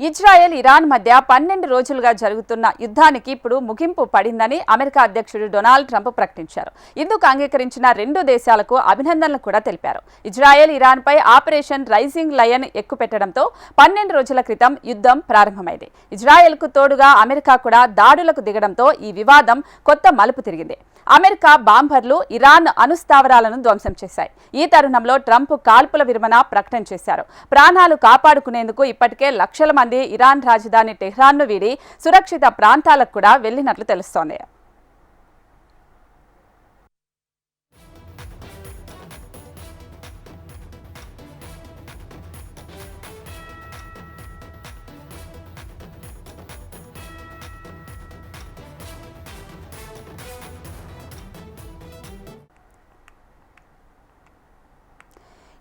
Israel Iran మధ్య 12 రోజులుగా జరుగుతున్న యుద్ధానికి ఇప్పుడు ముగింపు పడిందని అమెరికా అధ్యక్షుడు డొనాల్డ్ ట్రంప్ ప్రకటించారు. ఇందుకు అంగీకరించిన రెండు దేశాలకు అభినందనలు కూడా తెలిపారు. ఇజ్రాయెల్ ఇరాన్పై ఆపరేషన్ రైజింగ్ లయన్ ఎక్కుపెట్టడంతో 12 రోజుల క్రితం యుద్ధం ప్రారంభమైంది. ఇజ్రాయెల్కు తోడుగా అమెరికా కూడా దాడులకు దిగడంతో ఈ వివాదం కొత్త మలుపు తిరిగింది. అమెరికా బాంబర్లు ఇరాన్ అణుస్థావరాలను ధ్వంసం చేశాయి. ఈ తరుణంలో ట్రంప్ కాల్పుల విరమణ ప్రకటన చేశారు. ప్రాణాలు కాపాడుకునేందుకు ఇప్పటికే లక్షల మంది ఇరాన్ రాజధాని టెహ్రాన్ను వీడి సురక్షిత ప్రాంతాలకు కూడా వెళ్లినట్లు తెలుస్తోంది.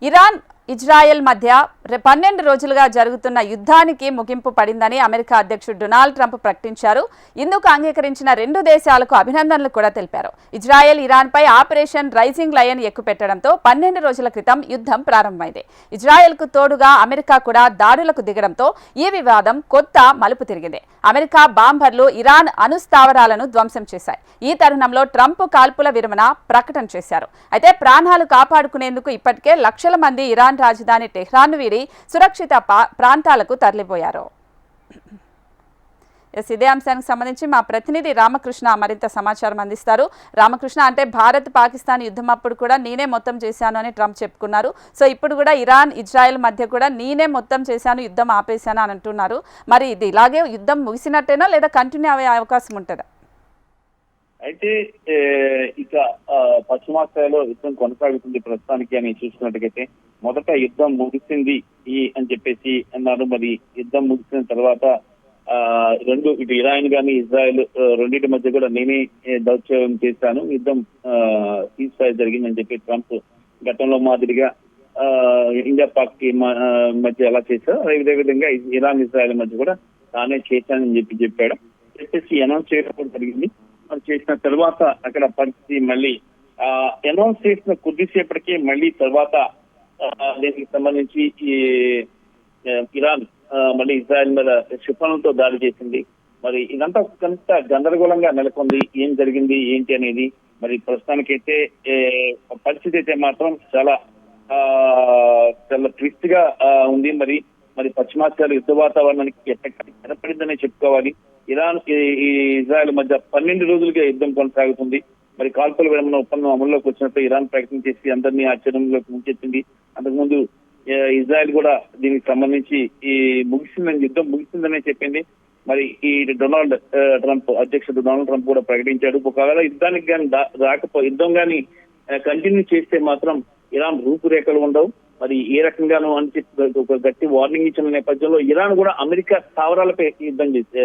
ఇరాన్ ఇజ్రాయెల్ మధ్య 12 రోజులుగా జరుగుతున్న యుద్ధానికి ముగింపు పడిందని అమెరికా అధ్యక్షుడు డొనాల్డ్ ట్రంప్ ప్రకటించారు. ఇందుకు అంగీకరించిన రెండు దేశాలకు అభినందనలు కూడా తెలిపారు. ఇజ్రాయెల్ ఇరాన్పై ఆపరేషన్ రైజింగ్ లయన్ ఎక్కుపెట్టడంతో 12 రోజుల క్రితం యుద్ధం ప్రారంభమైంది. ఇజ్రాయెల్కు తోడుగా అమెరికా కూడా దాడులకు దిగడంతో ఈ వివాదం కొత్త మలుపు తిరిగింది. అమెరికా బాంబర్లు ఇరాన్ అణుస్థావరాలను ధ్వంసం చేశాయి. ఈ తరుణంలో ట్రంప్ కాల్పుల విరమణ ప్రకటన చేశారు. అయితే ప్రాణాలు కాపాడుకునేందుకు ఇప్పటికే లక్షల మంది ఇరాన్ రాజధాని టెహ్రాన్ను వీడి సురక్షిత ప్రాంతాలకు తరలిపోయారు. ఇదే అంశానికి సంబంధించి మా ప్రతినిధి రామకృష్ణ మరింత సమాచారం అందిస్తారు. రామకృష్ణ, అంటే భారత్ పాకిస్తాన్ యుద్ధం అప్పుడు కూడా నేనే మొత్తం చేశాను అని ట్రంప్ చెప్పుకున్నారు. సో ఇప్పుడు కూడా ఇరాన్ ఇజ్రాయెల్ మధ్య కూడా నేనే మొత్తం చేశాను, యుద్ధం ఆపేశాను అని అంటున్నారు. మరి ఇది ఇలాగే యుద్ధం ముగిసినట్టేనా లేదా కంటిన్యూ అయ్యే అవకాశం ఉంటుందా? అయితే ఇక పశ్చిమాసియాలో యుద్ధం కొనసాగుతుంది ప్రస్తుతానికి అని చూసుకున్నట్టుగైతే మొదట యుద్ధం ముగిసింది అని చెప్పేసి అన్నారు. మరి యుద్ధం ముగిసిన తర్వాత ఇటు ఇరాన్ కానీ ఇజ్రాయెల్ రెండింటి మధ్య కూడా నేనే దౌత్యం చేశాను, యుద్ధం సీజ్ ఫైర్ జరిగిందని చెప్పి ట్రంప్ గతంలో మాదిరిగా ఇండియా పాక్ మధ్య ఎలా చేశారు అదే విధంగా ఇరాన్ ఇజ్రాయెల్ మధ్య కూడా తానే చేశానని చెప్పాడు. చెప్పేసి అనౌన్స్ చేయడం జరిగింది. చేసిన తర్వాత అక్కడ పరిస్థితి మళ్ళీ అనౌన్స్ చేసిన కొద్దిసేపటికి మళ్ళీ తర్వాత దీనికి సంబంధించి ఈ ఇరాన్ మళ్ళీ ఇజ్రాయెల్ మీద క్షిపణులతో దాడి చేసింది. మరి ఇదంతా కొంత గందరగోళంగా నెలకొంది. ఏం జరిగింది ఏంటి అనేది మరి ప్రస్తుతానికైతే పరిస్థితి అయితే మాత్రం చాలా ట్విస్ట్ గా ఉంది. మరి పశ్చిమాసియాలో యుద్ధ వాతావరణానికి ఏర్పడిందనే చెప్పుకోవాలి. ఇరాన్ ఇజ్రాయెల్ మధ్య 12 రోజులుగా యుద్ధం కొనసాగుతుంది. మరి కాల్పుల విరమణ ఒప్పందం అమల్లోకి వచ్చినట్టు ఇరాన్ ప్రకటన చేసి అందరినీ ఆశ్చర్యంలోకి ముంచెత్తింది. అంతకుముందు ఇజ్రాయెల్ కూడా దీనికి సంబంధించి యుద్ధం ముగిసిందనే చెప్పింది. మరి ఈ అధ్యక్షుడు డొనాల్డ్ ట్రంప్ కూడా ప్రకటించాడు. ఒకవేళ యుద్ధానికి కానీ యుద్ధం కానీ కంటిన్యూ చేస్తే మాత్రం ఇరాన్ రూపురేఖలు ఉండవు. మరి ఏ రకంగానూ అని చెప్పి ఒక గట్టి వార్నింగ్ ఇచ్చిన నేపథ్యంలో ఇరాన్ కూడా అమెరికా స్థావరాలపై యుద్ధం చేసి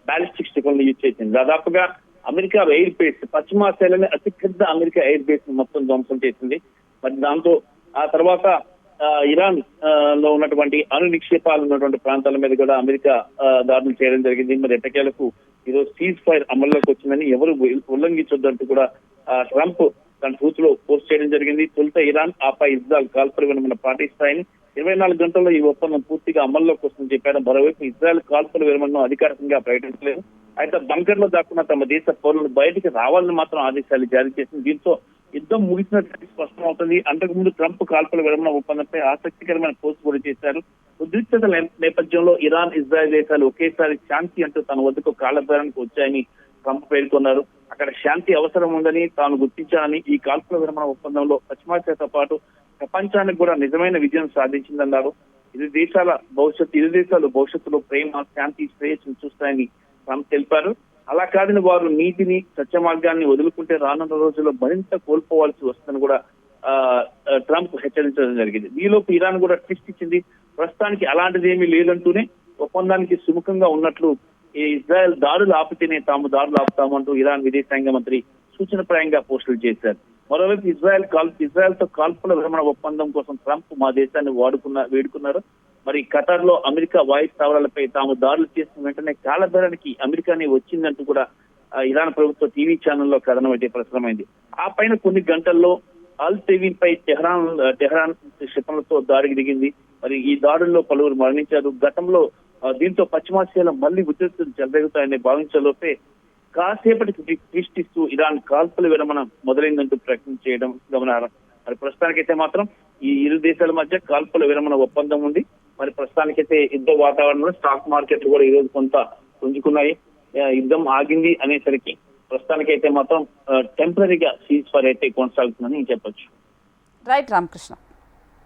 బ్యాలిస్టిక్ క్షిపణులు యూజ్ చేసింది. దాదాపుగా అమెరికా ఎయిర్ బేస్ పశ్చిమాసియాలోనే అతిపెద్ద అమెరికా ఎయిర్ బేస్ మొత్తం ధ్వంసం చేసింది. మరి దాంతో ఆ తర్వాత ఇరాన్ లో ఉన్నటువంటి అణు నిక్షేపాలు ఉన్నటువంటి ప్రాంతాల మీద కూడా అమెరికా దాడులు చేయడం జరిగింది. మరి ఎట్టకేలకు ఈరోజు సీజ్ ఫైర్ అమల్లోకి వచ్చిందని ఎవరు ఉల్లంఘించొద్దంటూ కూడా ట్రంప్ తన ట్రూత్ లో పోస్ట్ చేయడం జరిగింది. తొలుత ఇరాన్ ఆపై ఇజ్రాయెల్ కాల్పుల విరమణ పాటిస్తాయని 24 గంటల్లో ఈ ఒప్పందం పూర్తిగా అమల్లోకి వస్తుందని చెప్పారు. మరోవైపు ఇజ్రాయెల్ కాల్పుల విరమణను అధికారికంగా ప్రకటించలేదు. అయితే బంకర్ లో దాక్కున్న తమ దేశ పౌరులను బయటికి రావాలని మాత్రం ఆదేశాలు జారీ చేసింది. దీంతో యుద్ధం ముగిసినట్టు స్పష్టం అవుతుంది. అంతకుముందు ట్రంప్ కాల్పుల విరమణ ఒప్పందంపై ఆసక్తికరమైన పోస్ట్ కూడా చేశారు. ఉద్రిక్తత నేపథ్యంలో ఇరాన్ ఇజ్రాయెల్ దేశాలు ఒకేసారి శాంతి అంటూ తన వద్దకు కాళ్ళబేరానికి వచ్చాయని ట్రంప్ పేర్కొన్నారు. అక్కడ శాంతి అవసరం ఉందని తాను గుర్తించానని ఈ కాల్పుల విరమణ ఒప్పందంలో పశ్చిమాసియాతో పాటు ప్రపంచానికి కూడా నిజమైన విజయం సాధించిందన్నారు. ఇరు దేశాలు భవిష్యత్తులో ప్రేమ, శాంతి, శ్రేయస్సును చూస్తాయని ట్రంప్ తెలిపారు. అలా కాదని వారు నీతిని, సత్య మార్గాన్ని వదులుకుంటే రానున్న రోజుల్లో మరింత కోల్పోవాల్సి వస్తుందని కూడా ట్రంప్ హెచ్చరించడం జరిగింది. ఈలోపు ఇరాన్ కూడా ట్విస్ట్ ఇచ్చింది. ప్రస్తుతానికి అలాంటిది ఏమీ లేదంటూనే ఒప్పందానికి సుముఖంగా ఉన్నట్లు ఈ ఇజ్రాయెల్ దాడులు ఆపితేనే తాము దాడులు ఆపుతామంటూ ఇరాన్ విదేశాంగ మంత్రి సూచనప్రాయంగా పోస్టులు చేశారు. మరోవైపు ఇజ్రాయెల్ తో కాల్పుల విరమణ ఒప్పందం కోసం ట్రంప్ మా దేశాన్ని వేడుకున్నారు. మరి ఖతార్ లో అమెరికా వాయు స్థావరాలపై తాము దాడులు చేసిన వెంటనే కాలబేరానికి అమెరికానే వచ్చిందంటూ కూడా ఇరాన్ ప్రభుత్వ టీవీ ఛానల్లో కథనం అయితే ప్రసారమైంది. ఆ పైన కొన్ని గంటల్లో అల్ తెవీన్ పై టెహ్రాన్ క్షిపణులతో దాడికి దిగింది. మరి ఈ దాడుల్లో పలువురు మరణించారు. గతంలో దీంతో పశ్చిమాసియాలో మళ్ళీ ఉద్రిక్తలు చెలరేగుతాయని భావించలోపే కాసేపటికి ట్విస్ట్ ఇస్తూ ఇరాన్ కాల్పుల విరమణ మొదలైందంటూ ప్రకటన చేయడం గమనార్హం. మరి ప్రస్తుతానికైతే మాత్రం ఈ ఇరు దేశాల మధ్య కాల్పుల విరమణ ఒప్పందం ఉంది. మరి ప్రస్తుతానికైతే యుద్ధ వాతావరణంలో స్టాక్ మార్కెట్లు కూడా ఈ రోజు కొంత పుంజుకున్నాయి. యుద్ధం ఆగింది అనేసరికి ప్రస్తుతానికైతే మాత్రం టెంపరీగా సీజ్ ఫైర్ అయితే కొనసాగుతుందని చెప్పొచ్చు. రైట్ రామకృష్ణ.